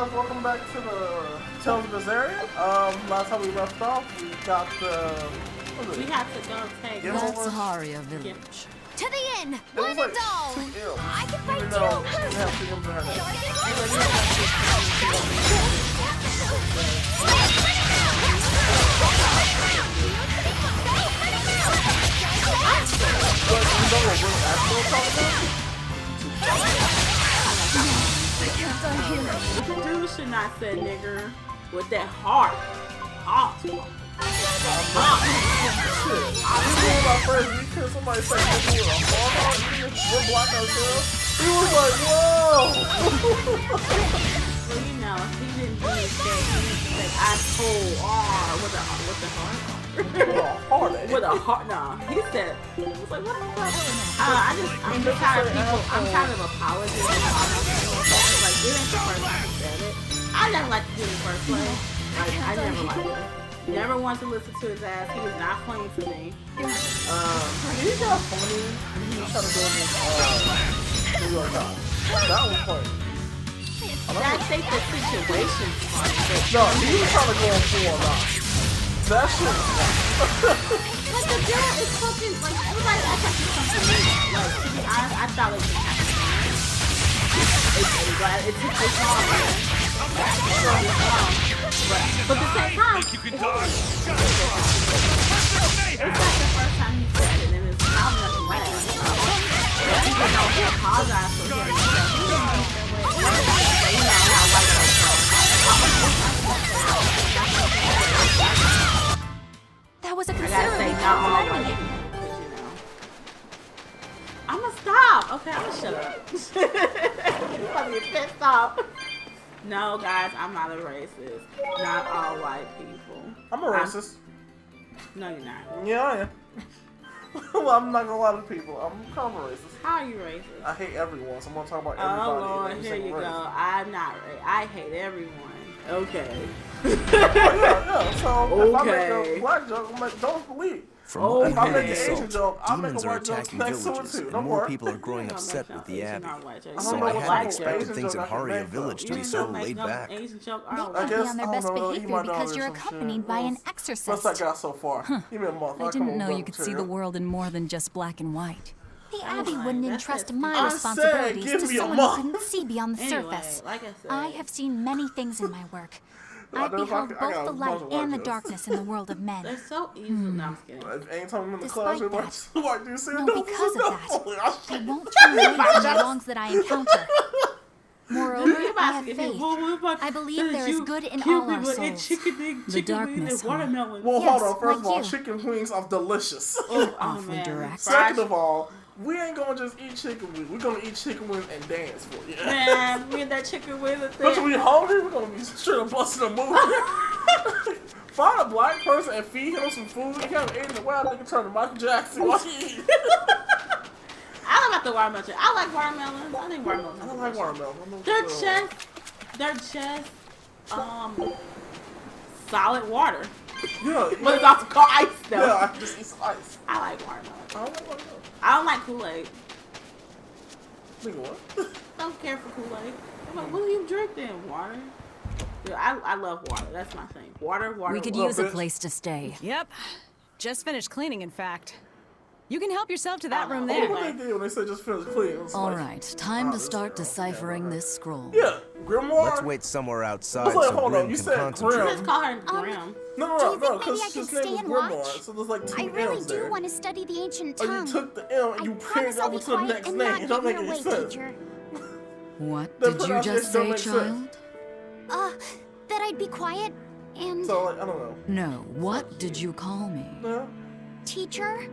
guys, welcome back to the Tales of Berseria. Last time we left off, we got the... We have to go take... Berseria village. To the inn! It One was like and all! 2 M's. I can fight Even too! though she have 2 M's in her name. But you know what we're actually talking about? Dude should not say nigger with that heart. Shit. I remember my first week here, somebody said nigga with a hard we're black ourselves. He was like, whoa! Well, you know, he didn't do his thing. He didn't say I told R with a heart. With a heart. With a heart, no. He said, he was like, what the fuck? I'm just tired of people. I'm tired of apologies. Like, it ain't the first time he said it. I never liked to do it in the first place. Like, I never liked it. Never wanted to listen to his ass. He was not funny to me. He's not funny. He was trying to go in New York Times. That was funny. I think the situation's funny. No, he was trying to go on 4 or 9. That shit was funny. Like, the girl is fucking, like, everybody acts like it's something new. Like, to be honest, I thought it was it took this long, man. But at the same time, it's like the first time he said it, and it's not nothing like it. Even though he apologized for getting himself, he didn't know that way. You know how white That was a I gotta say, considerably not all powerful white enemy. people, 'cause, you know. I'ma stop. Okay, I'ma shut up. You're about to get pissed off. No, guys, I'm not a racist. Not all white people. I'm a racist. No, you're not. Yeah, I am. Well, I'm not gonna lie to people. I'm kind of a racist. How are you racist? I hate everyone, so I'm gonna talk about Oh, everybody. Lord, in every here you single go. race. I'm not I hate everyone. Okay. Yeah. So if I make Okay. a black joke, I'm like, don't believe. From Oh, If I make an okay. Asian joke, I'll make demons a are white joke attacking next to it villages, too. and Don't more worry. people are growing upset with the Abbey. I So don't know I what hadn't Asian expected joke things in I can Haria make, village to though. be so laid back. Asian joke. They I might guess, be on their I best don't know, he behavior might know because or you're some accompanied shit. by an Plus, I exorcist. got so far. Give me a month. I didn't know you could see the world in more than just black and white. The Abbey wouldn't that's entrust it. my I said, responsibilities give to me a someone who month. couldn't see beyond the Anyway, surface. like I said. I have seen many things in my work. I I've know if I beheld could- I got both the a light bunch of and the white darkness in the world of men. They're so easy. No, I'm just kidding. Anytime I'm in the Despite class, they're like, that, "What do you see?" no, No, because of no, that, holy I shit. won't turn away from the wrongs that I encounter. Moreover, I have faith. I believe there is good in all our souls. The darkness, huh? watermelon. Well, Yes, hold on. First of like all, you. chicken wings are delicious. Awfully man. direct. Second of all, we ain't gonna just eat chicken wings. We're gonna eat chicken wings and dance for you. Man, me and that chicken with it. But we hungry, we're gonna be straight up busting a move. Find a black person and feed him some food. He haven't eaten in a while. They can turn to Michael Jackson while he eat. I don't like the watermelon. I like watermelons. I think watermelons. I don't like watermelon. I'm not They're sure. just solid water. Yeah, But it's also called ice though. yeah, I just eat some ice. I like watermelon. I don't like watermelon. I don't like Kool-Aid. Nigga, what? Don't care for Kool-Aid. I'm like, what do you drink then? Water? Yeah, I love water. That's my thing. Water. We could Little use a bitch. place to stay. Yep. Just finished cleaning, in fact. You can help yourself to that room Oh, there. what they did when they said just finish clean? It's All like, right, time oh, to this start girl. deciphering this scroll. Yeah, Grimoire. Let's wait somewhere outside It's like, so hold on, Grim you can said concentrate. Grim. Just call her Graham. No, Do you think maybe because I could his stay name was and Grimoire, watch? so there's like 2 I really M's do there. want to study the ancient Oh, tongue. you took the L and you I paired promise it I'll over be to the quiet next and name. not It don't get make in your any way, sense. teacher. What The did you just pronunciation don't say, make sense. child? That I'd be quiet and... So, like, I don't know. No, what did you call me? No? Teacher?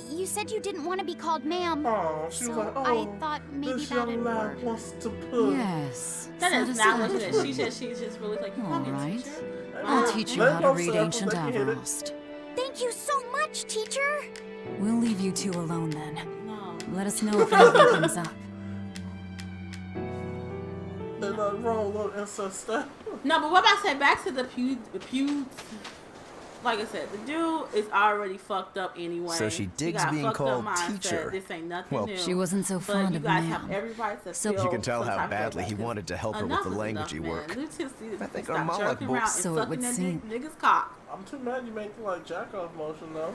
You said you didn't want to be called ma'am. Oh, she So was like, oh, I thought maybe this that'd young lad work. wants to put. Yes. That is not what she said. satisfactory. She said she's just really like, you call me All right. teacher? I'll teach you Let how to them read say it, ancient they can hit it. Avarost. Thank you so much, teacher. We'll leave you two alone then. No. Let us know if anything comes up. There's nothing wrong with little incest stuff. No, but what about I say back to the pew like I said, the dude is already fucked up anyway. So she digs got being fucked up called mindset. teacher. This ain't nothing Well, new. She wasn't so But fond you of guys ma'am. have every right to So feel You can tell some how type of badly way he about wanted to this. help her with Enough the is languagey enough, work. man. Let's just I think stop our Moloch jerking book- around and So it sucking would that seem. nigga's cock. I'm too mad you make like jack off motion though.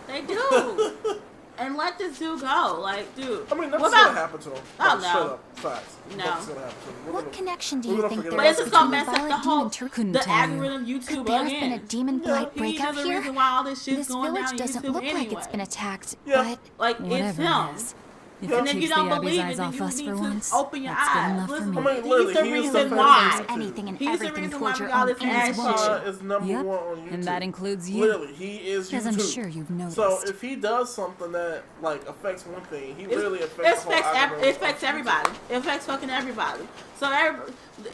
They do. And let this dude go. Like, dude. I mean, that's what gonna about? happen to him. Oh, Like, no. straight up facts. No. That's gonna happen to him. We're What gonna- connection do we're you gonna think forget there But about it's is just this. gonna between mess up the violent whole demon Couldn't the tell you. algorithm YouTube Could there have been a again. demon blight He's breakout the here? reason why all this shit's This going village down doesn't YouTube look anyway. like it's been attacked, Yeah. Like it's Whatever him. it is. If And it if you takes don't the believe Abby's it, eyes then you off us need for to once, open your that's good eyes. enough for Listen, me. I mean, he's literally, the he is reason the why. fan. anything and He's the everything reason towards why your we got own this ends ass watching. shit. Is number Yep. one on YouTube. And that includes you. Literally, he is As YouTube. I'm sure you've noticed. So if he does something that like affects one thing, he really It affects the whole algorithm. it affects everybody. It affects fucking everybody. So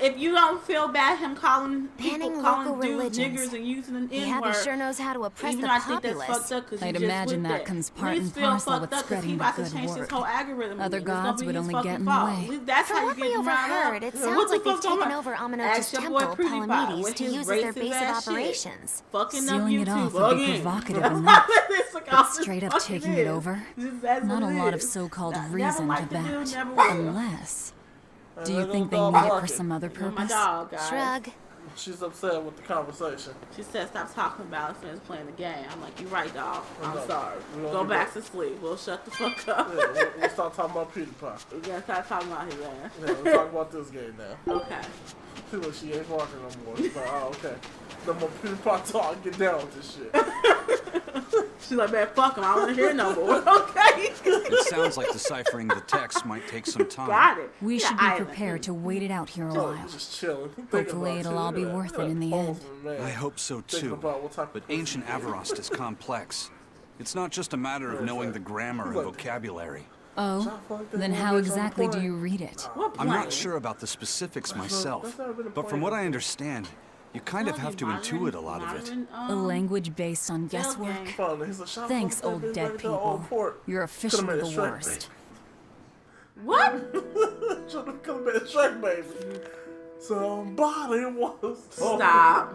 if you don't feel bad him calling people Banning calling local dudes religions. niggers and using an The N-word, Abbey sure knows how to oppress even the though I think that's populace. fucked up because I'd just imagine with that comes part Least and feel parcel fucked with up 'cause spreading he the about to good change his word. whole algorithm. Other It's gonna gods be would his only fucking get in the fault. way. That's From how you what get we him riled up. overheard, it Yeah. sounds What the like they've fuck going taken on? over Amenoch's Ask your boy temple, PewDiePie Palamedes, with to his use as their racist base of ass shit. operations. Fucking up Sealing it YouTube off would be again. provocative That's enough. all this But fucking straight up fucking taking is. it over? That's Not a what it lot of is. so-called Never reason to liked the dude, that. never will. Unless. Do And you that think they little need dog it like for some other You're my purpose? dog, guys. Shrug. She's upset with the conversation. She said, "Stop talking about it. Friends playing the game." I'm like, "You're right, dog. I'm No, sorry. we don't Go do back that. to sleep. We'll shut the fuck up." Yeah, we'll start talking about PewDiePie. We gotta start talking about his ass. Yeah, we'll talk about this game now. Okay. See, look, she ain't walking no more. She's like, oh, okay. No more PewDiePie talk. Get down with this shit. She's like, "Man, fuck him. I don't want to hear no more." Okay. It sounds like deciphering the text might take some time. Got it. We Yeah, should be Island. prepared to wait it out here a So, while. just chilling. Hopefully it'll all be worth it in the end. I hope so Thinking too. about what type of But pussy ancient he is. Avarost is complex. It's not just a matter of knowing the grammar and vocabulary. Oh, then how exactly do you read it? What I'm not plane? sure about the specifics that's myself, never been a but from plane. what I understand, you kind of have to intuit a lot of it. A language based on Sales guesswork? game. Fun. He's like, "Shut up, Thanks, fuck old that bitch dead back to the old people. port." You're officially Could've made the a Shrek worst. What? Should have come been a Shrek baby. Somebody was. Stop.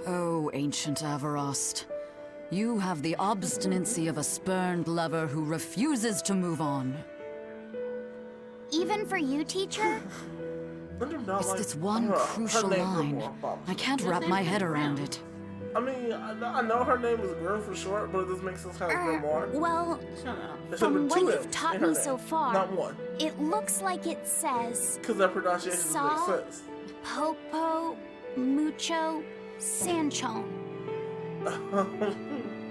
Oh, ancient Avarost. You have the obstinacy of a spurned lover who refuses to move on. Even for you, teacher? It's this one crucial line. I can't wrap my head around it. I mean, I know her name is Grim for short, but it doesn't make sense how it's Grimoire. Well, Shut up. It should've from been what two you've M's taught in her me name, so far, not one. it looks like it says Because that pronunciation Saw. doesn't make sense. Popo, Mucho, Sanchon.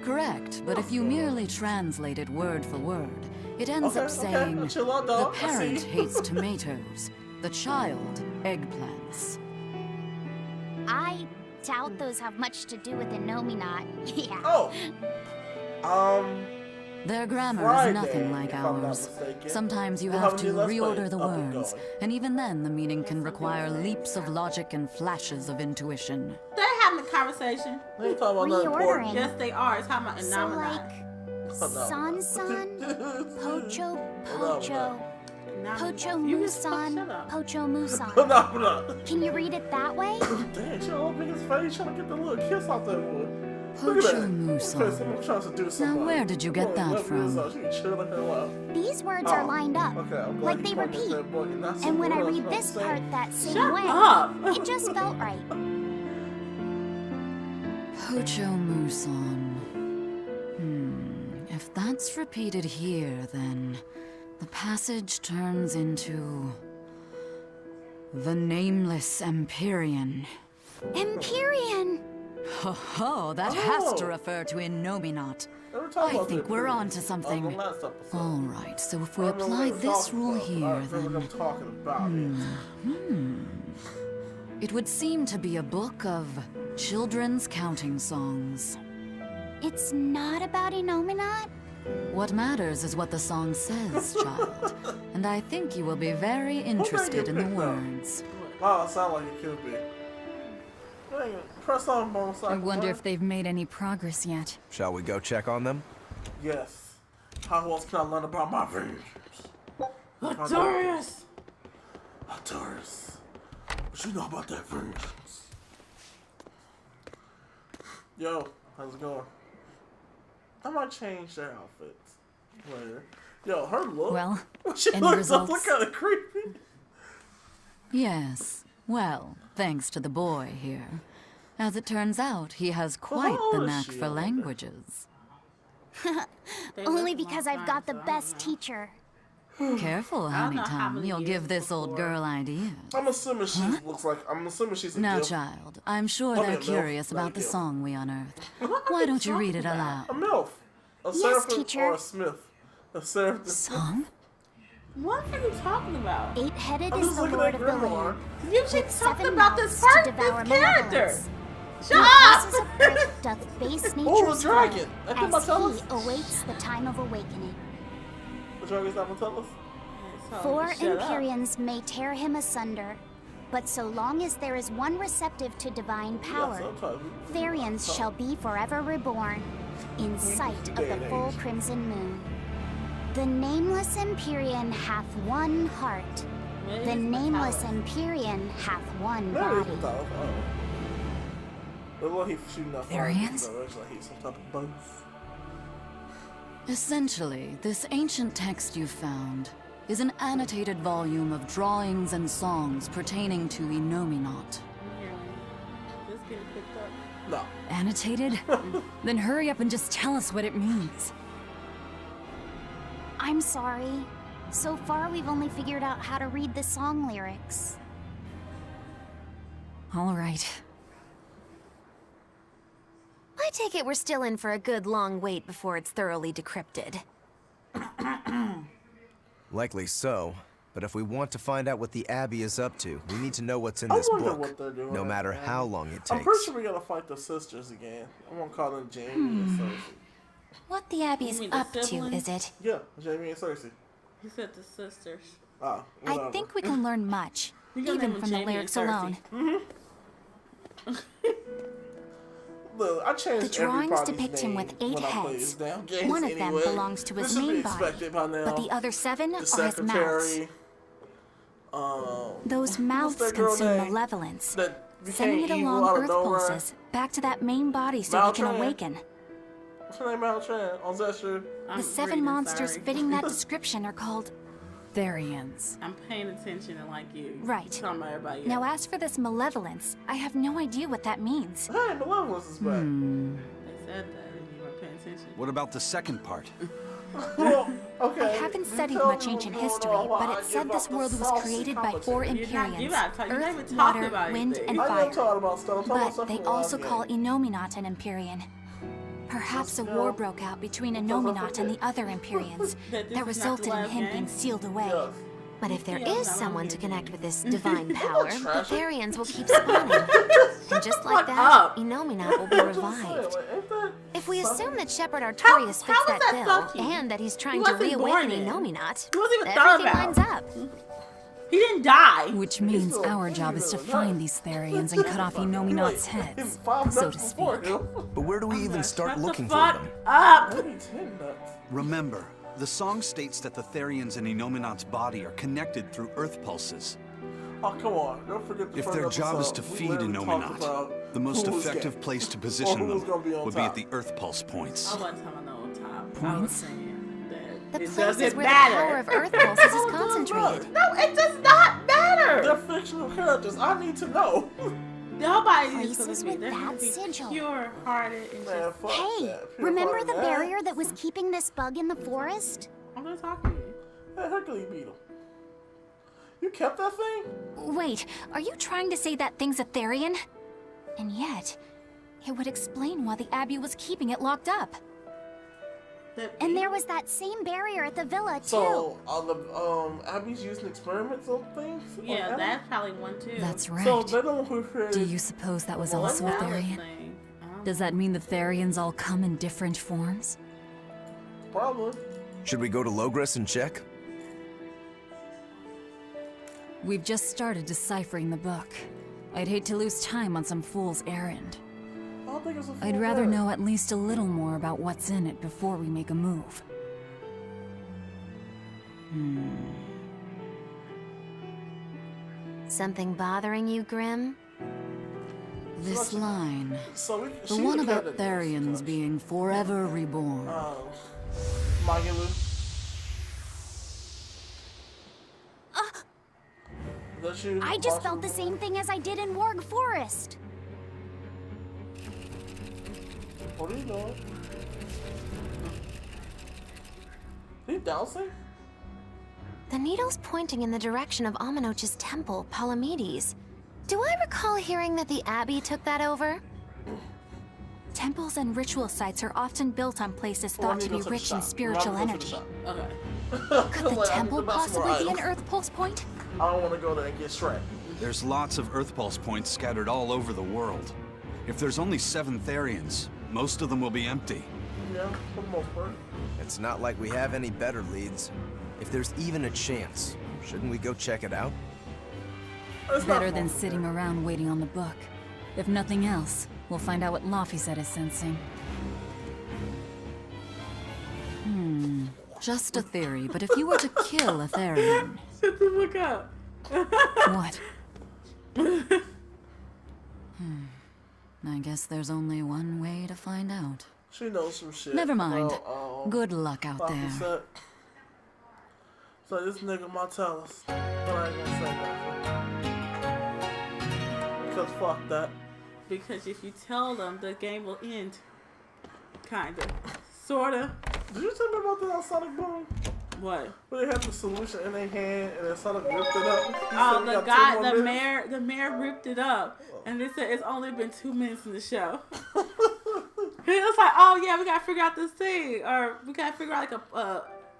Correct, but if you merely translate it word for word, it ends up saying, chill out, the dog. I parent see. hates tomatoes, the child eggplants. I doubt those have much to do with the Nominat. Yeah. Oh. Their grammar Friday, is nothing like if I'm not ours. mistaken. Sometimes you We'll have have a to new Let's Play reorder the up and words, going. and even then the meaning can require leaps of logic and flashes of intuition. They're having a conversation. They ain't talking about nothing important. Reordering. Yes, they are. It's talking about So Anomalon. like, San, Pocho, Pocho, Pocho Musan, Pocho Musan. Phenomenon. Can you read it that way? Damn, she all up in his face trying to get the little kiss off that boy. Look at Pocho that. Musan. Someone trying to do something. Now, where did you get that from? She can chill like her love. These words are lined up, Okay, I'm glad like you they pointed at repeat. that boy and not And somewhere when I else. read You know this what I'm part that same Shut way, up. it just felt right. Pocho Musan. If that's repeated here, then the passage turns into the Nameless Empyrean. Empyrean! Ho ho, that has to Oh. refer to Innominat. They were talking I about think that we're previously, on to on something. the last episode. Alright, so if we I remember apply they were this talking rule about it. I here, remember them then talking about it. it would seem to be a book of children's counting songs. It's not about Innominat? What matters is what the song says, child. And I think you will be very interested in the picked up? words. Wow, it sounds like it could be. Dang it. Press on, bonus. I wonder if they've made any progress yet. Shall we go check on them? Yes. How else can I learn about my dreams? Artorias. Artorias. What you know about that vengeance? Yo, how's it going? I might change their outfits later. Yo, her look. Well, she any looks results? look kind of creepy. Yes. Well, thanks to the boy here. As it turns out, he has quite how the old is knack she, for I wonder? languages. Only because I've got the best teacher. Careful, I don't know how Honeytom. many You'll years give this old before. girl ideas. I'm assuming she looks like. I'm assuming she's a Now, gilf. child, I'm sure Come they're here, Milf. curious Not a about the gilf. song we unearthed. Why don't you read it aloud? A MILF. A Yes, seraphim teacher. or a smith. A seraphim. Song? What are you talking about? Eight-headed I'm is just the looking Lord at of the Grimoire. Land. You should With talk 7 about this mouths to part, devour this character. malevolence. Shut The up! forces of earth doth base Oh, nature's a dragon. will, That did not as tell he us. awaits the time of awakening. The dragon's not gonna tell us? 4 Shut up. Empyreans may tear him asunder, but so long as there is one receptive to divine power, Therians shall be forever reborn, in sight of the full crimson moon. The nameless Empyrean hath one heart. The nameless Empyrean hath one That is body. without. The one he's shooting up. Therians? It's like he's some type of both. Essentially, this ancient text you found is an annotated volume of drawings and songs pertaining to Enominat. Just getting picked up. No. Annotated? Then hurry up and just tell us what it means. I'm sorry. So far, we've only figured out how to read the song lyrics. All right. I take it we're still in for a good long wait before it's thoroughly decrypted. Likely so. But if we want to find out what the Abbey is up to, we need to know what's in I this wonder book. what they're doing. No matter man. how long it I'm takes. pretty sure we gotta fight the sisters again. I'm gonna call them Jamie and Cersei. What the Abbey's You mean the up to, siblings? is it? Yeah, Jamie and Cersei. He said the sisters. Ah, I whatever. think we can learn much, You gonna even name from them the Jamie lyrics and alone. Cersei. Look, I changed The drawings everybody's depict him name with 8 when I play heads. this damn game One of them anyway. belongs to his This should be main body, expected by now. but the other 7 The are his mouths. secretary. Those what's mouths that girl consume name malevolence, that sending became it evil along out of Earth nowhere. pulses back to that main body so he can Maltran. awaken. What's her name? Maltran on Zesher. The 7 monsters fitting that description are called... Therians. I'm paying attention and like you. Right. Talking about everybody Now else. as for this malevolence, I have no idea what that means. Hey, Malevolence is back. They said that and you weren't paying attention. What about the second part? Well, okay. I haven't you studied tell much me ancient what's history, going on while but I it said give this up the world was saucy created by 4 commentary. You're not- you're Empyreans, not talking- you're not Earth, even talking water, about wind, anything. and I am fire. talking about stuff. I'm talking about But stuff they from also last call game. Enominat an Empyrean. Perhaps a war broke out between Enominat and the other Empyreans That this that is not the resulted in last him game? being sealed away. Yes. But if there Yeah, is no, someone I'm to getting connect it. with this divine power, the Trash it. Therians will keep spawning. And just like Fuck that, up. Enominat will be I'm just saying, revived. like, ain't that If we something? assume that Shepard Artorius how fits was that that bill, fucky? and that he's trying He to wasn't born reawaken then. Enominat, He wasn't even thought everything about. lines up. He didn't die. Which means still- our he's job is to still find alive. these Therians and cut off Enominat's Like, heads, 5 so nuts to before speak. him. But where do we even start Shut looking the for fuck them? up. Maybe 10 nuts. Remember, the song states that the Therians in Enominat's body are connected through earth pulses. Oh, come on. Don't forget the If first their job is episode. to We feed literally talked about Enominat, the most who was effective gay. place to Or position who was them gonna be on would be top. at the earth pulse points. I wasn't talking about no top. I was Points? saying that The it places doesn't where matter. the power of Earth pulses is Oh, it does concentrated. matter. No, it does not matter. They're fictional characters. I need to know. Nobody needs to Places be. with They're that supposed to be sigil. pure-hearted and Man, just. fuck Hey, that. Pure remember heart, the man. barrier that was keeping this bug in the forest? I'm gonna talk to you. Hey, Hercules beetle. You kept that thing? Wait, are you trying to say that thing's a Therian? And yet, it would explain why the Abbey was keeping it locked up. And there was that same barrier at the villa, too. So, are the Abby's using experiments on things? on Yeah, animals? that's probably one too. That's right. So, they don't who created... Do you suppose that was also a Alice Therian? thing. Does that mean the Therians all come in different forms? Probably. Should we go to Logres and check? We've just started deciphering the book. I'd hate to lose time on some fool's errand. I don't think it's a full I'd rather bird. know at least a little more about what's in it before we make a move. Something bothering you, Grim? This line, So the one about Therians being forever reborn. I just felt the same thing as I did in Warg Forest. What are you doing? Are you dousing? The needle's pointing in the direction of Aminoch's temple, Palamedes. Do I recall hearing that the Abbey took that over? Temples and ritual sites are often built on places thought to be rich in spiritual energy. Okay. Could the temple possibly be an Earth Pulse point? I don't want to go there and get shredded. There's lots of Earth Pulse points scattered all over the world. If there's only 7 Therians, most of them will be empty. Yeah, for the most part. It's not like we have any better leads. If there's even a chance, shouldn't we go check it out? Better than sitting around waiting on the book. If nothing else, we'll find out what laphy said is sensing. Just a theory, but if you were to kill a Therian... Shut the fuck up. What? I guess there's only one way to find out. She knows some shit. Never mind. Well, Good luck out there. Said, so this nigga might tell us, but I ain't gonna say nothing. Because fuck that. Because if you tell them, the game will end. Kinda. Sorta. Did you tell me about that on Sonic Boom? What? Where they had the solution in their hand and then Sonic ripped it up. Oh, the guy, the mayor ripped it up, and they said it's only been 2 minutes in the show. He was like, "Oh yeah, we gotta figure out this thing, or we gotta figure out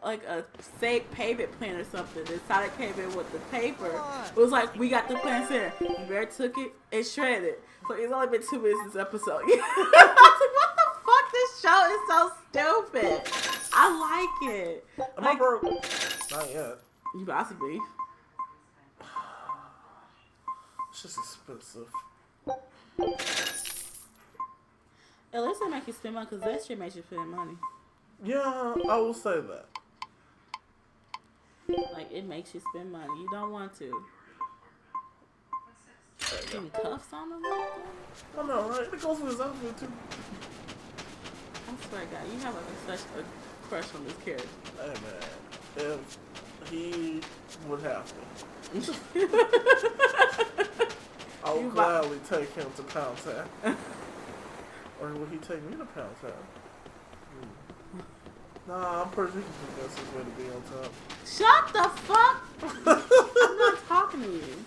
like a safe payment plan or something." The Sonic came in with the paper. It was like, "We got the plans here." The mayor took it and shredded it. So it's only been 2 minutes this episode. I was like, what the fuck? This show is so stupid. I like it. Am I broke? Not yet. You about to be. It's just expensive. At least they make you spend money, because that shit makes you spend money. Yeah, I will say that. Like, it makes you spend money. You don't want to. Any cuffs on them? I know, right? It goes with his outfit, too. I swear to God, you have such a crush on this character. Hey, man. If he would have to. I would gladly take him to Pound Town. Or would he take me to Pound Town? Nah, I'm pretty sure that's his way to be on top. Shut the fuck! I'm not talking to you.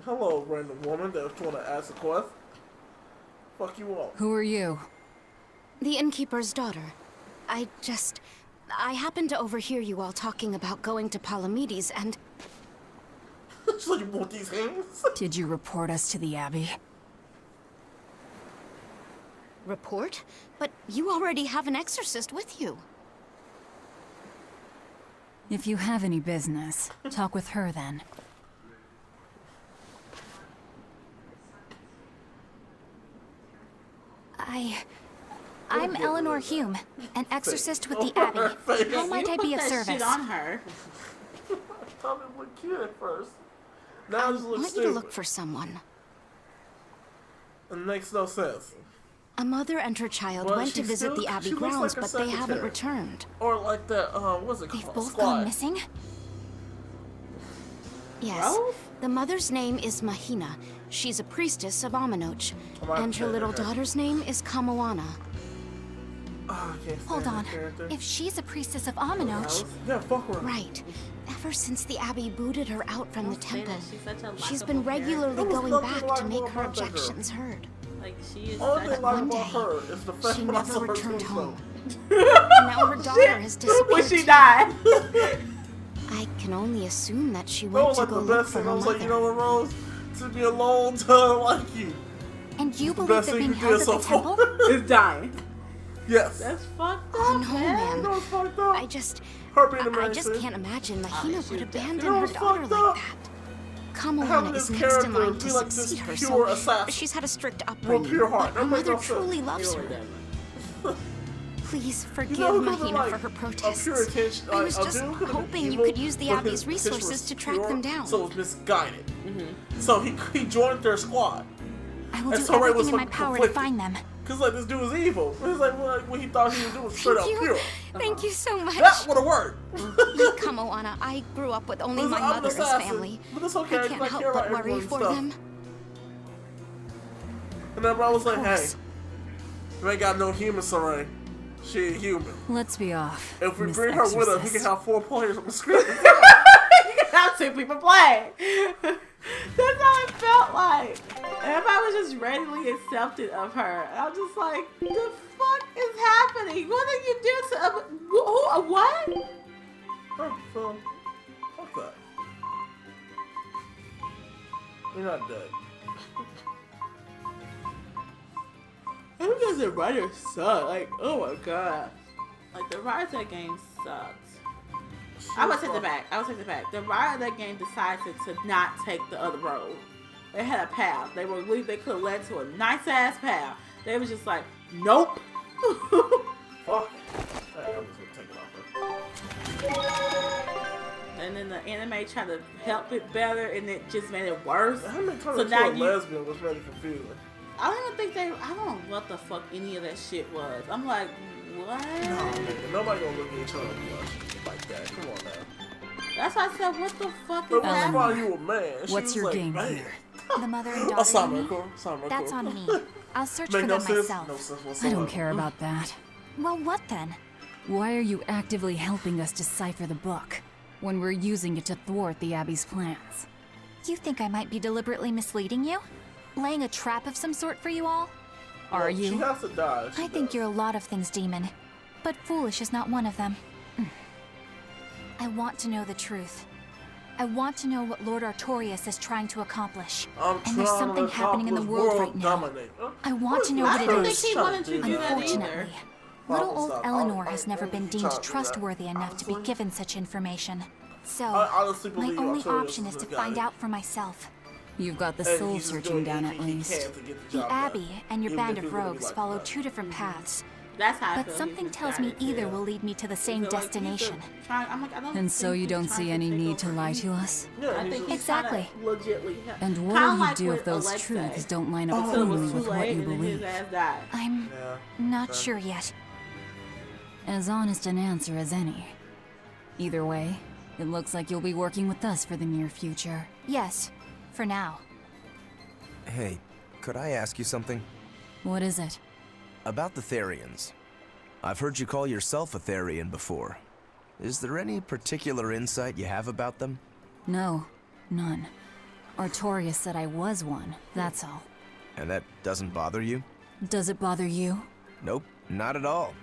Hello, random woman that want to ask a question. Fuck you all. Who are you? The innkeeper's daughter. I happened to overhear you all talking about going to Palamedes and... So you want these hands? Did you report us to the Abbey? Report? But you already have an exorcist with you. If you have any business, talk with her then. I'm Eleanor Hume, an exorcist with the Abbey. How might I be of service? Shit on her. I thought it looked cute at first. Now it just I looks want you stupid. to look for someone. It makes no sense. A mother and her child Well, went to visit the Abbey she looks grounds, like a but they haven't secretary. returned. Or like that, what's it They've called? both Squad. gone missing? Yes. Rose? The mother's name is Mahina. She's a priestess of Aminoch. And her little daughter's name is Kamoana. Oh, I can't stand Hold on. that character. If she's a priestess of Aminoch... Yeah, fuck her. Right. Ever since the Abbey booted her out from the Don't say temple, that. She's such a she's likable been character. regularly There was going nothing back to likable make her about that girl. objections heard. Like, she is Only such thing like one about day, her is the fact She that I never saw her returned tombstone. home. And now her daughter has disappeared. when she died. I can only assume that she That went was to like go the look best for thing. I her was like, you mother. know what, Rose? To be alone to like you. And you the believe best that thing being you held did at so the far. temple? Is dying. Yes. That's fucked up, Oh no, man. You know man. what's fucked up? I Her being a man, just can't imagine Mahina she would would abandon You know her what's daughter fucked like up? that. Having Kamoana this is next in character line be to like this succeed her, pure so assassin. she's had a strict Real upbringing. pure heart. But her That makes mother no sense. truly loves her. Please You forgive know who could've Mahina been, for her like, protests. a pure intention, I was like, a just dude could've been hoping you evil, could use the but Abbey's his intention resources was to track pure, them down. So it was misguided. So he joined their squad. I will And do so Ray was everything in my fucking power to conflicted. find them. Cause like this dude was evil. It was like what he thought he was doing was straight up pure. Thank you so much. That would have worked. Come, Moana. I grew up with only Listen, my I'm an mother's assassin, family. but it's okay, I 'cause can't I help care but about worry everyone's for stuff. them. And then I was like, hey, course. you ain't got no human, Saray. She ain't human. Let's be off. If we Miss bring her with us, we Exorcist. can have 4 players on the screen. You can have 2 people play. That's how it felt like. Everybody was just readily accepted of her. And I'm just like, the fuck is happening? What did you do to what? So, fuck that. You're not dead. I think because the writers suck. Like, oh my god. Like, the writers of that game sucked. I would take it back. The writer of that game decided to not take the other road. They had a path. They could have led to a nice ass path. They was just like, nope. Fuck. Hey, I'm just gonna take it off. And then the anime tried to help it better, and it just made it worse. How many times So so now a lesbian was really confusing? I don't even think I don't know what the fuck any of that shit was. I'm like, what? No, nigga, nobody gonna look at each other like that. Come on now. That's why I said, what the fuck is But once happening? upon you a man. She What's was your like, game man. here? The mother and Oh, daughter. sorry, you mean? cool. That's on me. I'll search Make for no them sense. myself. No sense I whatsoever. don't care about that. Well, what then? Why are you actively helping us decipher the book when we're using it to thwart the Abbey's plans? You think I might be deliberately misleading you? Laying a trap of some sort for you all? Are She you? has to die. She I think does. you're a lot of things, Demon. But foolish is not one of them. I want to know the truth. I want to know what Lord Artorias is trying to accomplish. And there's something happening in the world right now. I want to know what I it don't think is. he wanted to do that either. Unfortunately, little old Stop. Eleanor I has never been ain't deemed trying to do that. trustworthy enough to be Honestly. given such information. So, I honestly my believe only Artorias option is to the find guy. out for myself. You've got the And soul he's just searching doing down anything at he least. can to get The job Abbey done. and your Even band if of he really rogues like follow that. 2 different paths. That's how I But feel. something He's tells me misguided, either too. will lead me to the same He's like, destination. I'm like, I don't And so think you he's don't trying see to any take need to over lie me. to us? Yeah, I he's think just- he's trying to Exactly. legitly help. And what Kinda do you like do with if those Alexei. truths don't line up Until it firmly was too with what late you and then his believe? ass died. I'm Yeah. not Okay. sure yet. As honest an answer as any. Either way, it looks like you'll be working with us for the near future. Yes, for now. Hey, could I ask you something? What is it? About the Therians. I've heard you call yourself a Therian before. Is there any particular insight you have about them? No, none. Artorias said I was one, that's all. And that doesn't bother you? Does it bother you? Nope, not at all.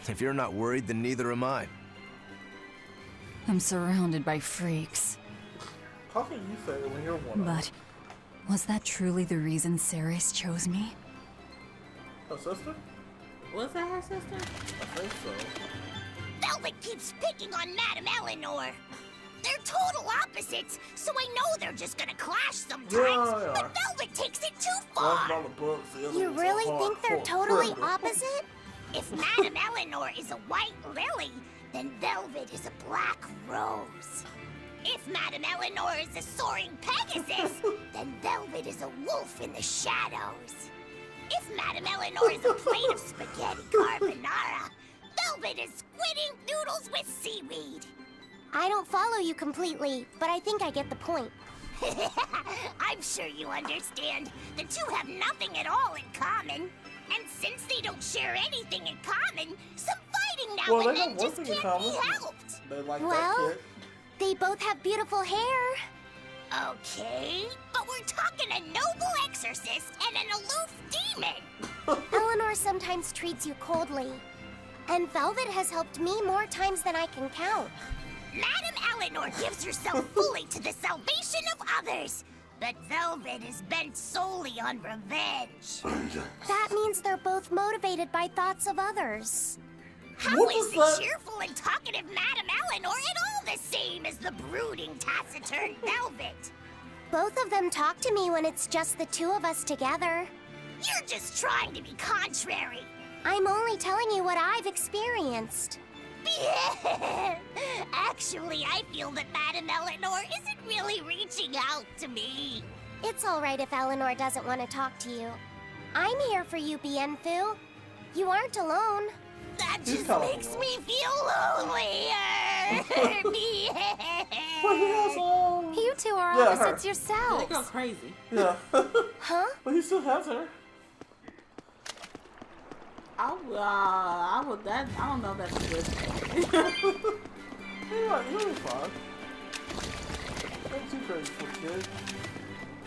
If you're not worried, then neither am I. I'm surrounded by freaks. How can you say it when you're one? But was that truly the reason Ceres chose me? Her sister? Was that her sister? I think so. Velvet keeps picking on Madame Eleanor. They're total opposites, so I know they're just gonna clash sometimes. Yeah, they are. But Velvet takes it too One's far. on the books, the other You one's a really think they're hardcore totally criminal. opposite? If Madame Eleanor is a white lily, then Velvet is a black rose. If Madame Eleanor is a soaring Pegasus, then Velvet is a wolf in the shadows. If Madame Eleanor is a plate of spaghetti carbonara, Velvet is squidding noodles with seaweed. I don't follow you completely, but I think I get the point. I'm sure you understand. The two have nothing at all in common. And since they don't share anything in common, some fighting now Well, and they then have one just thing in can't be common. helped. They like Well- that kid. They both have beautiful hair. Okay, but we're talking a noble exorcist and an aloof demon. Eleanor sometimes treats you coldly. And Velvet has helped me more times than I can count. Madame Eleanor gives herself fully to the salvation of others. But Velvet is bent solely on revenge. That means they're both motivated by thoughts of others. How What is was the that? cheerful and talkative Madame Eleanor at all the same as the brooding, taciturn Velvet? Both of them talk to me when it's just the two of us together. You're just trying to be contrary. I'm only telling you what I've experienced. Actually, I feel that Madame Eleanor isn't really reaching out to me. It's all right if Eleanor doesn't want to talk to you. I'm here for you, Bienfu. You aren't alone. That just makes me feel lonelier. You two are opposites yourselves. They go crazy. Yeah. Huh? But he still has her. I don't know if that's a good thing. Yeah, you'll be fine. Not too crazy for a kid.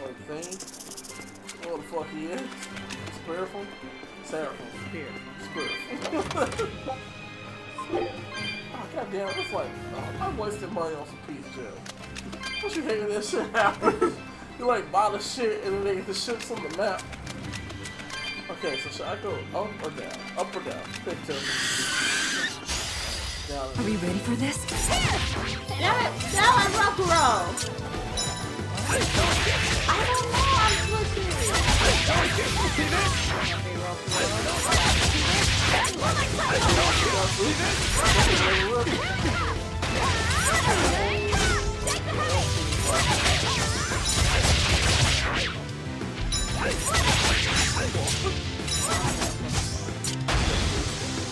Or thing. What the fuck he is. Spiritual? Seraphim. Spiritual. Oh, goddamn, it's like, I'm wasting money on some piece gel. Don't you hate when that shit happens? You like buy the shit and then they get the shits on the map. Okay, so should I go up or down? Up or down? Pick two. Down. Are we ready for this? Damn it! Now I'm rock to roll. I don't know. I'm switching.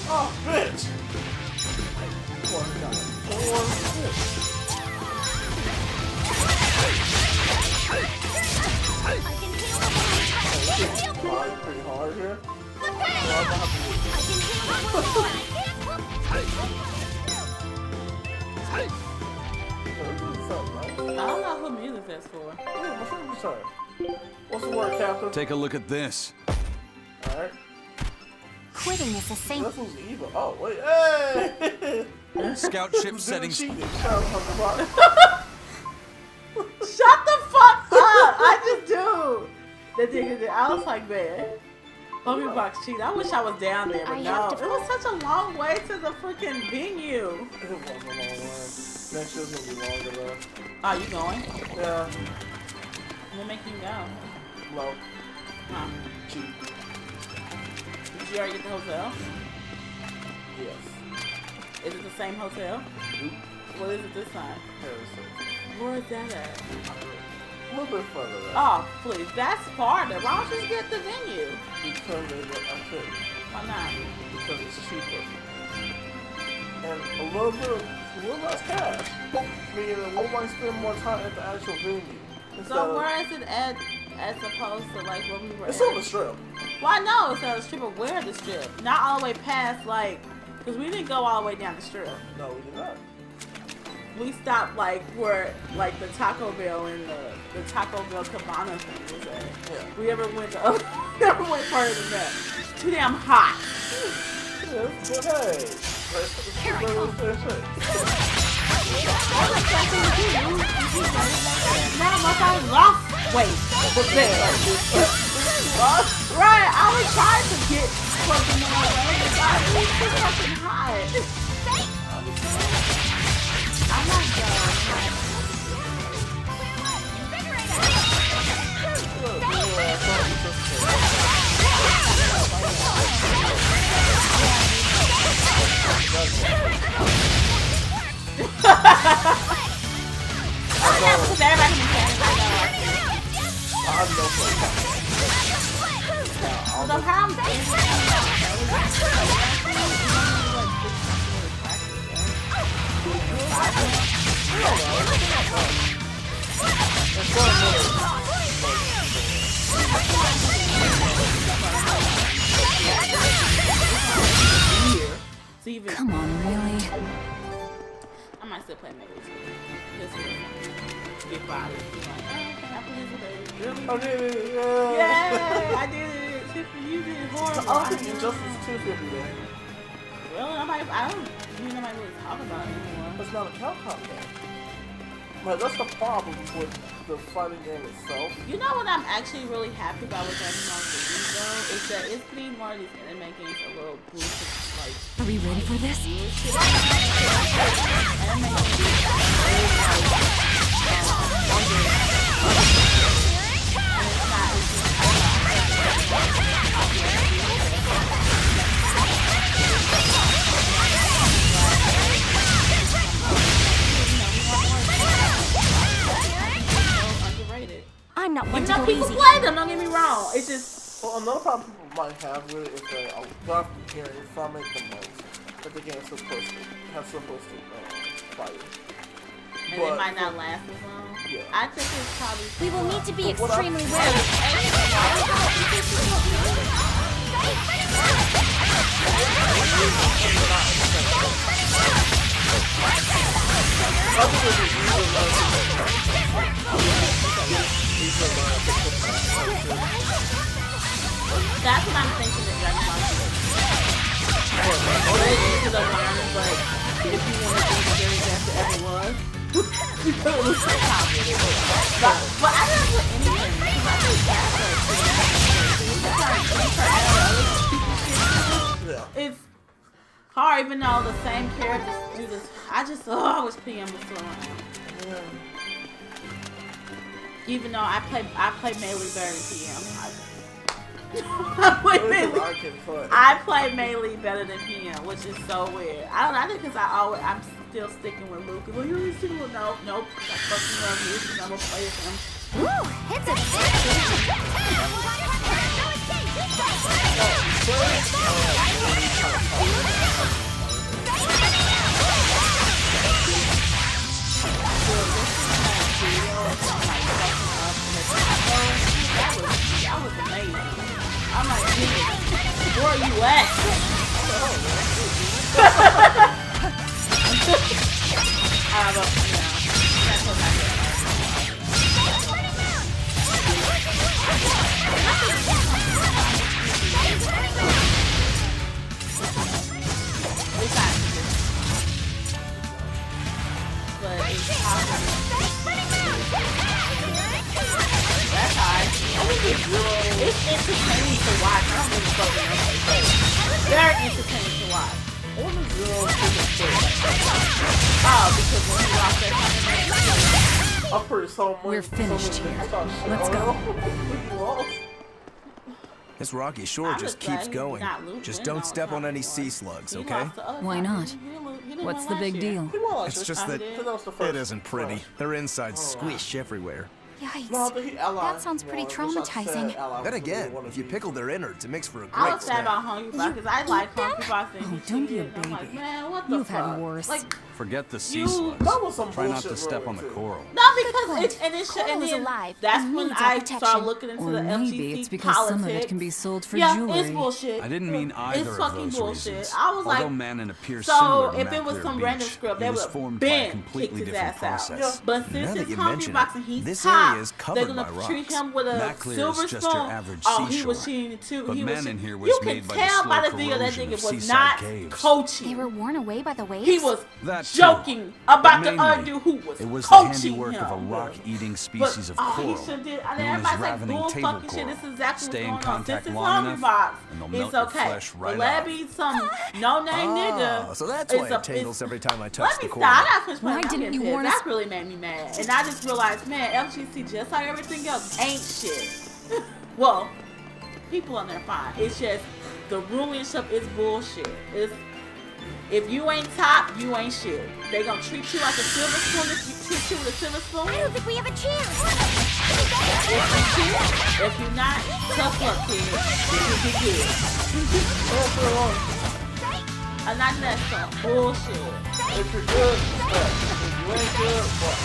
Oh, bitch! Pretty hard here. I don't know who music that's for. What's the word, Captain? Take a look at this. Alright. Quitting is a saint. This was evil. Oh, wait. Hey! Scout ship settings. Shut the fuck up! I just do. I was like, man. Hungry Box cheat. I wish I was down there, but no. It was such a long way to the freaking venue. It was a long way. Next year's gonna be longer though. Oh, you going? Yeah. What make you go? Low. Huh? Cheap. Did you already get the hotel? Yes. Is it the same hotel? Mm-hmm. What is it this time? Harrison. Where is that at? A little bit further though. Oh, please. That's farther. Why don't you just get the venue? Because I couldn't. Why not? Because it's cheaper. And a little less cash. Meaning that we might spend more time at the actual venue. So where is it at as opposed to like where we were It's at? on the strip. Well, I know it's on the strip, but where the strip? Not all the way past like, because we didn't go all the way down the strip. No, we did not. We stopped like where like the Taco Bell and the Taco Bell Cabana thing was at. Yeah. We ever went to never went further than that. It's too damn hot. Yeah, but hey. Now once I lost weight. Right, I was trying to get fucking more weight. It's too fucking hot. I'm not Come on, really? I might still play Melee. Just get fired. I did it, yeah, I did it. Tiffany, you did it horrible. I don't think Injustice 2 will be there. Well, I don't even nobody really talk about it anymore. It's not a Capcom game. But that's the problem with the fighting game itself. You know what I'm actually really happy about with Dragon Ball Z though? Is that it's getting more of these anime games a little boosted, like... Are we ready for this? know. It's just. Well, another problem people might have with it is that what I'm hearing from it the most that the game's supposed to fight. And it might not last as long. Yeah. I think it's probably. We will need to be extremely wary. That's what I'm thinking that Dragon Ball Z. Or they use the line, but if you want to be the very best it ever was, you put it with some top with it. But I don't put anything, because I think that's it's hard, even though the same characters do this. I wish PM was still around. Even though I play Melee better than PM. I play Melee better than PM, which is so weird. I don't know. I think because I'm still sticking with Luke. Well, you're sticking with nope. I fucking love you. I'm gonna play with him. Woo! It's a That was amazing. I'm like, where are you at? That's what I did. But it's possible. That's high. It's entertaining to watch. I don't really fucking know. Very entertaining to watch. Oh, because when he lost that I'm pretty so much. We're finished here. Let's go. This rocky shore just keeps going. Just don't step on any sea slugs, okay? Why not? What's the big deal? It's just that it isn't pretty. Their insides squish everywhere. Yikes. That sounds pretty traumatizing. Then again, if you pickle their innards, it makes for a I great was sad about snack. Hungry Box because I like Hungry Box. Oh, don't be a baby. I'm like, man, what the You've fuck? had worse. Like, Forget the sea You- slugs. That was some Try not bullshit to step on the too. coral. no, because it should. And Coral is then alive that's and when needs our I protection. started looking into Or the maybe LGBT it's because politics. some of it can be sold for yeah, jewelry. it's bullshit. I didn't mean either It's of fucking those bullshit. reasons. I was Although like, Manon appears so similar to if it was Mount some Clear random Beach, script, it they was would formed by a Ben completely kicked his different ass out. process. But Now since that it's you Hungry mention Box it, and he's this top, area is they're covered gonna by treat rocks. him with a Mount Clear silver is just spoon. your average Oh, he seashore. was cheating too. But He was Manon here was you can made by the tell slow by the video that corrosion nigga of was seaside not caves. coaching. They were worn away by the waves? He was That too. joking about But to mainly, undo who was it was the coaching handiwork him. of a rock-eating species of he coral, should did. known as Everybody's like ravening bull table fucking shit. coral. This is exactly Stay in what's going on. contact Since it's long Hungry enough, Box, and they'll it's melt your okay. flesh But right let off. me some no-name nigga. So that's is why a- it tingles is- every time I touch Let the me coral. stop. I gotta finish Why my didn't you pissed. warn us? That really made me mad. And I just realized, man, FGC, just like everything else, ain't shit. Well, people on there fine. It's just the rulership is bullshit. If you ain't top, you ain't shit. They gonna treat you like a silver spoon if you treat you with a silver spoon. I don't think we have a chance. If you're not, tough luck, kid. You'll be good. And not that stuff. Bullshit. If you're good, respect. If you ain't good, fuck.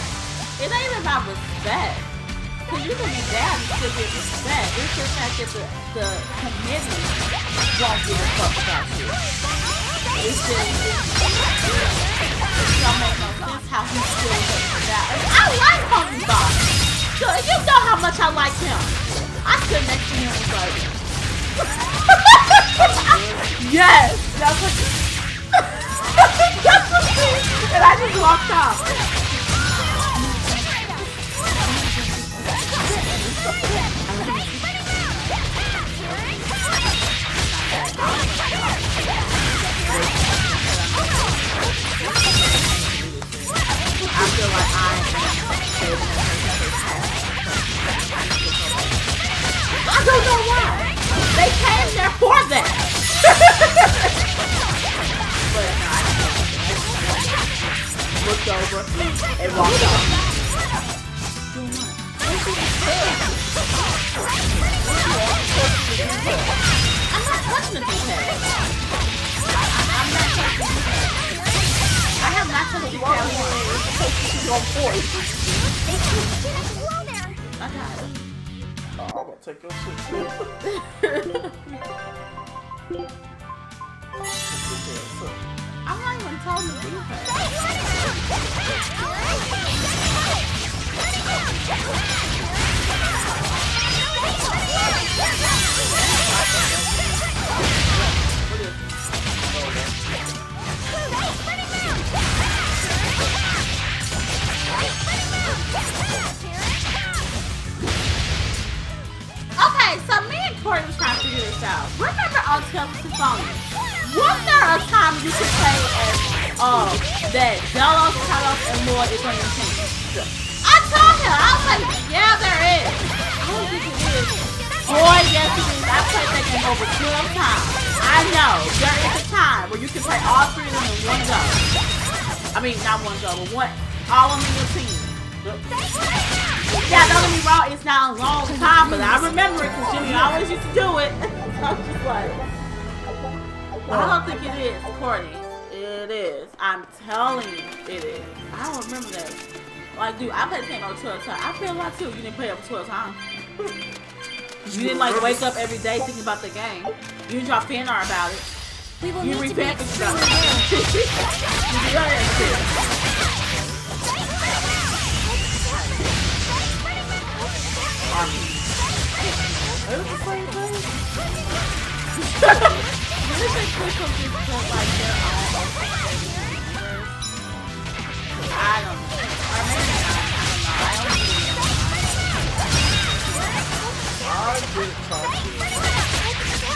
It ain't even about respect. Cause you can be down and still get respect. It's the fact that the committee won't give a fuck about you. It's just, it don't make no sense how he still gets that. And I like Hungry Box. So you know how much I like him. I stood next to him and was like, yes, that's what that's what she, and I just walked off. I feel like I don't know why. They came there for that. But no, I looked over and walked off. You can't win. I got it. Oh, I'm gonna take your shit. I'm not even telling the defense. Okay, so me and Corey was trying to figure this out. Remember on Television Phone? Was there a time you could play as that Delos, Talos, and Lloyd is on your team? I told him, I was like, yeah, there is. I don't think it is. Boy, yes it is. I played that game over 12 times. I know, there is a time where you can play all three of them in one go. I mean, not one go, but one, all of them in your team. Yeah, don't get me wrong, it's not a long time, but I remember it because Jimmy always used to do it. I was just like, I don't think it is, Courtney. It is. I'm telling you, it is. I don't remember that. Like, dude, I played the game over 12 times. I played a lot too. You didn't play over 12 times. You didn't like wake up every day thinking about the game. You didn't drop fan art about it. We will You need to be repent extremely yourself. You did all that shit. Is it the same thing? I don't know. Or maybe not. I don't know. I did talk to you.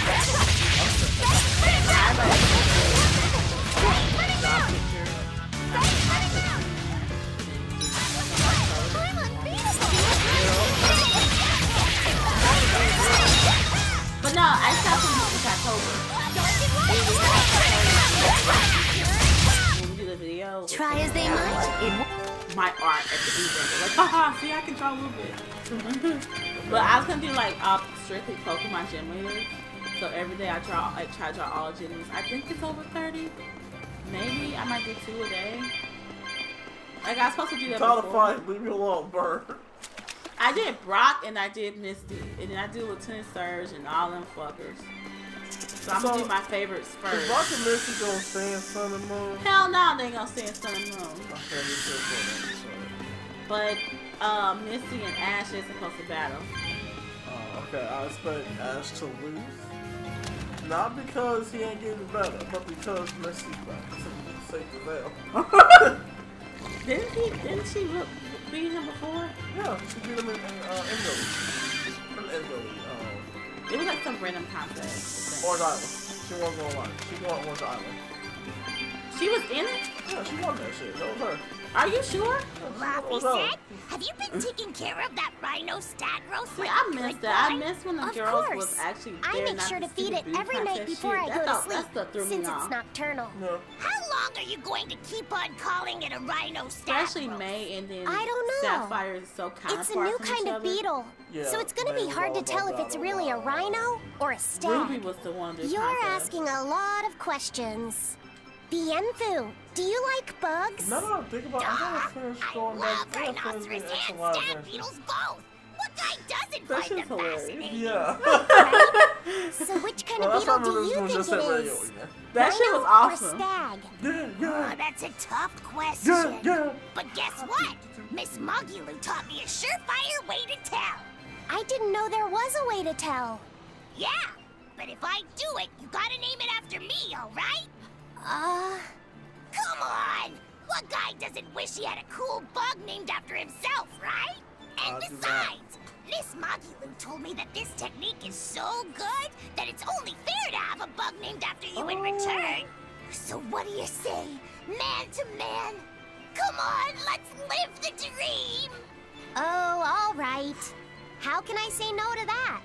But no, I stopped from October. When we do the video, Try as they might, it my art at the end. Like, haha, see, I can draw a little bit. But I was gonna do like strictly Pokemon gym leaders. So every day I try to draw all gyms. I think it's over 30. Maybe I might do 2 a day. Like I was supposed to do that Tell the before. fight, leave me alone, bird. I did Brock and I did Misty. And then I do Lieutenant Surge and all them fuckers. So I'm gonna do my favorites Is first. Brock and Misty gonna stay in Sun and Moon? Hell no, they ain't gonna stay in Sun and Moon. Okay, me too, But Misty and Ash is supposed to battle. okay, I expect Ash to lose. Not because he ain't getting better, but because Misty's back. So safe as hell. Didn't she beat him before? Yeah, she beat him in Endoly. It was like some random contest. Orange Island. She wasn't gonna lie. She won Orange Island. She was in it? Yeah, she won that shit. That was her. Are you sure? Laphy said, have you been taking care of that rhino Stagro? See, I missed that. I missed when the Of girls course. was actually there. I make not sure to see feed the it beauty every night contest before shit. I go to That sleep, stuff threw me since off. it's nocturnal. No. How long are you going to keep on calling it a rhino Especially Stagro? May and then I don't know. Sapphire is so kind It's of a far new from kind each of other. beetle. Yeah, So it's gonna be May hard to was tell all if it's about really a rhino or a stag. Ruby was the one that You're contest. asking a lot of questions. Bienfu, do you like bugs? Now that I think about it, I gotta finish I going love back. I gotta finish rhinoceros the and extra live stag version. beetles both. What guy doesn't That find them shit's hilarious. fascinating? Yeah. So which kind Well, of that's why beetle do this you was think just it at radio is? again. That shit was Rhino or awesome. stag? Oh, that's a tough question. Yeah. But guess what? Miss Mogulu taught me a surefire way to tell. I didn't know there was a way to tell. Yeah, but if I do it, you gotta name it after me, alright? Come on! What guy doesn't wish he had a cool bug named after himself, right? And do that. besides, Miss Mogulu told me that this technique is so good that it's only fair to have a bug named after you in return. So what do you say, man to man? Come on, let's live the dream! Oh, all right. How can I say no to that?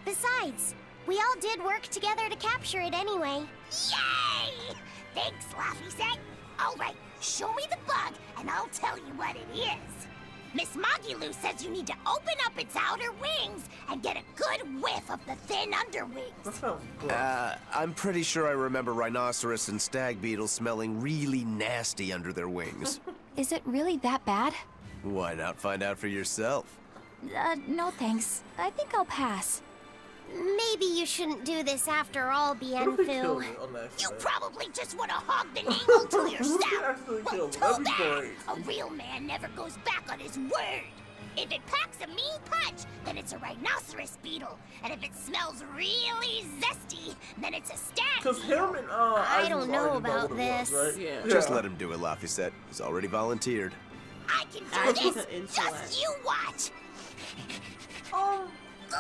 Besides, we all did work together to capture it anyway. Yay! Thanks, Laphy said. All right, show me the bug, and I'll tell you what it is. Miss Magilou says you need to open up its outer wings and get a good whiff of the thin underwings. That sounds gross. I'm pretty sure I remember rhinoceros and stag beetles smelling really nasty under their wings. Is it really that bad? Why not find out for yourself? No thanks. I think I'll pass. Maybe you shouldn't do this after all, What if he killed Bienfu. it on that You side? probably just want to hog the needle to yourself. Actually Well, killed him. too That'd be bad. great. A real man never goes back on his word. If it packs a mean punch, then it's a rhinoceros beetle. And if it smells really zesty, then it's a stag Because beetle. him and I Isaac don't was know already about what it was, this. right? Yeah. Just let him do it, Laphicet. He's already volunteered. I can I do just this. an intellect. Just you watch. I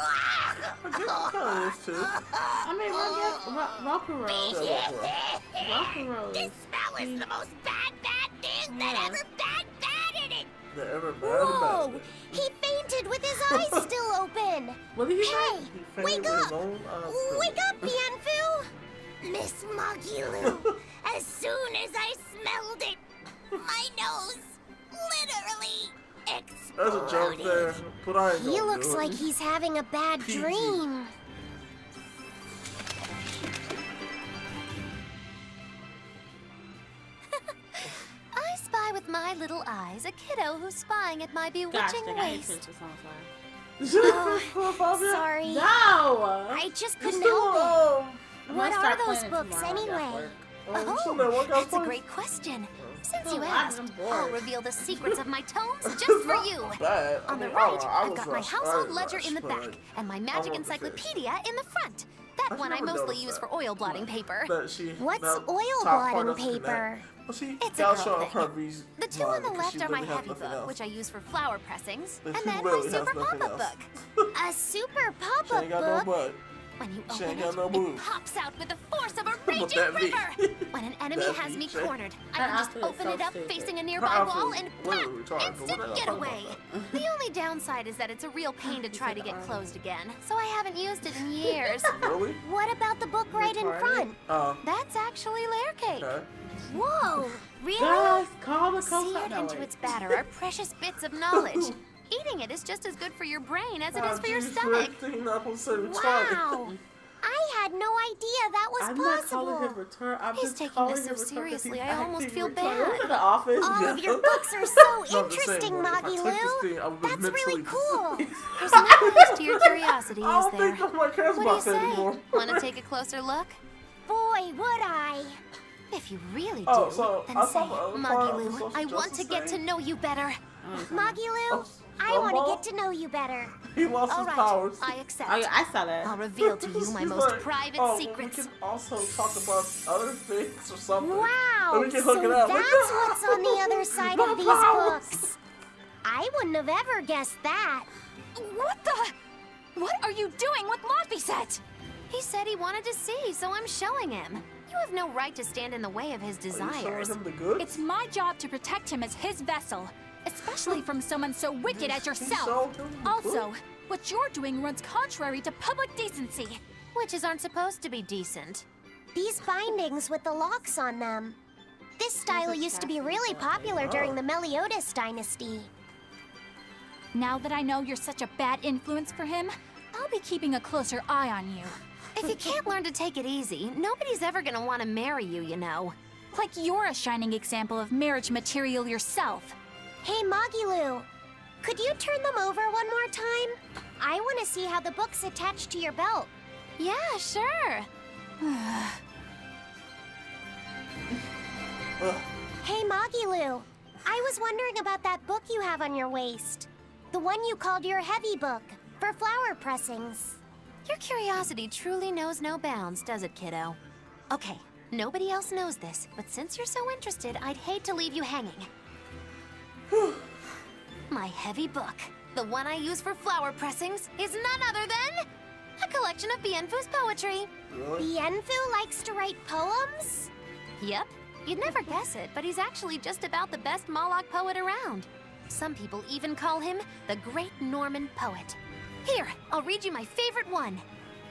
guess it kind of is too. I mean, Valkyros. This smell is the most bad thing that ever bad in it. They're ever bad Whoa! about it. He fainted with his eyes still open. What did he Hey, say? He wake fainted with his up! own eyes Wake up, Bienfu! Miss Magilou, as soon as I smelled it, my nose literally There's a joke exploded. there, but I ain't He gonna looks do it. like he's having a bad PG. dream. I spy with my little eyes a kiddo who's spying at my Gosh, bewitching dang, I hate waist. Princess on fire. Sorry. No! I just couldn't help it. I'm What gonna are start those playing it books tomorrow after anyway? work. Oh, that's a great question. Since you Oh, asked, I'm bored. I'll reveal the secrets of my tomes just for you. Bad. I On the mean, right, I I've was got my rushed. household I ledger in the rushed, back but and my I magic want to encyclopedia in the front. That I've one I never mostly noticed use that. for oil blotting paper. That she, What's that oil top part blotting doesn't connect. paper? Well, she It's a gotta girl show off thing. her reason The two on the because left she are my really has heavy nothing book, else. which I use for flower pressings, But and she then really my has super nothing pop-up else. book. A super She pop-up ain't got no book? butt. When you She open ain't it, got no it boobs. pops out with the force of a What raging that mean? river. When an enemy That has mean, me Jay? cornered, I Her can just outfit is open so it up stupid. facing a Her nearby outfit wall is and way pop! retarded, but we're Instant not talking getaway! about The only downside is that it's a real pain to try to get closed again, so I haven't used it in years. Really? What about the book right in front? That's actually layer cake. Okay. Whoa! Really? Guys, call the coast Seared into its batter are precious bits of knowledge. Eating it is just as good for your brain as it is for your stomach. Wow! I had no idea that was I'm not calling possible. him return. I'm He's just taking calling this him so return 'cause seriously, he's I almost acting feel return. bad. Look at the office. All of your books are so No, I'm just saying, interesting, like, if I took this Magilou. thing, I would That's really mentally- cool. There's no limits to your curiosity, I is don't there? think nobody cares What do you about that say? anymore. Want to take a closer look? Boy, would I. If you really do, Oh, so then I say, saw the other part of the Magilou, social I want to justice get to thing. know you better. Magilou, I want to get to know you better. He lost All his right, powers. I accept. Oh, yeah, I saw that. I'll reveal to you my He's most like, private oh, secrets. We can also talk about other things or something. Wow, And we can so hook it up. that's what's on the other side of these books. I wouldn't have ever guessed that. What the? What are you doing with Laphicet? He said he wanted to see, so I'm showing him. You have no right to stand in the way of his Are you showing desires. him the good? It's my job to protect him as his vessel, especially from someone so wicked as He yourself. showed him the Also, good? what you're doing runs contrary to public decency. Witches aren't supposed to be decent. These bindings with the locks on them. This style used to be really popular during the Meliodas dynasty. Now that I know you're such a bad influence for him, I'll be keeping a closer eye on you. If you can't learn to take it easy, nobody's ever gonna want to marry you, you know. Like you're a shining example of marriage material yourself. Hey, Magilou, could you turn them over one more time? I want to see how the book's attached to your belt. Yeah, sure. Hey, Magilou, I was wondering about that book you have on your waist. The one you called your heavy book, for flower pressings. Your curiosity truly knows no bounds, does it, kiddo? Okay, nobody else knows this, but since you're so interested, I'd hate to leave you hanging. My heavy book, the one I use for flower pressings, is none other than a collection of Bienfu's poetry. Really? Bienfu likes to write poems? Yep, you'd never guess it, but he's actually just about the best Moloch poet around. Some people even call him the Great Norman Poet. Here, I'll read you my favorite one.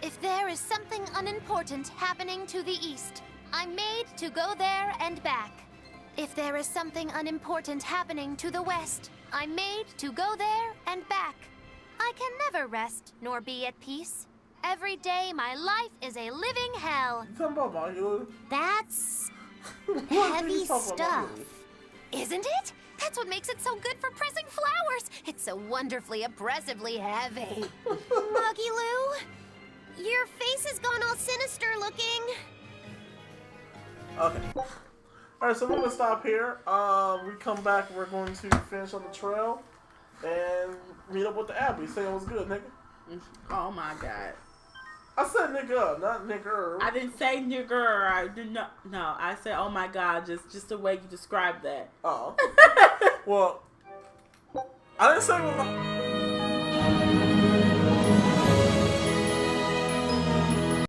If there is something unimportant happening to the east, I'm made to go there and back. If there is something unimportant happening to the west, I'm made to go there and back. I can never rest nor be at peace. Every day my life is a living hell. You talking about Maggie? That's What heavy you talking about, stuff. Isn't it? That's what makes it so good for pressing flowers. It's so wonderfully oppressively heavy. Muggy Lou, your face has gone all sinister looking. Okay. Alright, so we're gonna stop here. We come back, we're going to finish on the trail and meet up with the Abbey. Say it was good, nigga. Oh my god. I said nigga, not nigger. I didn't say nigger. I did not. No, I said, oh my god, just the way you described that. Oh. Well, I didn't say it was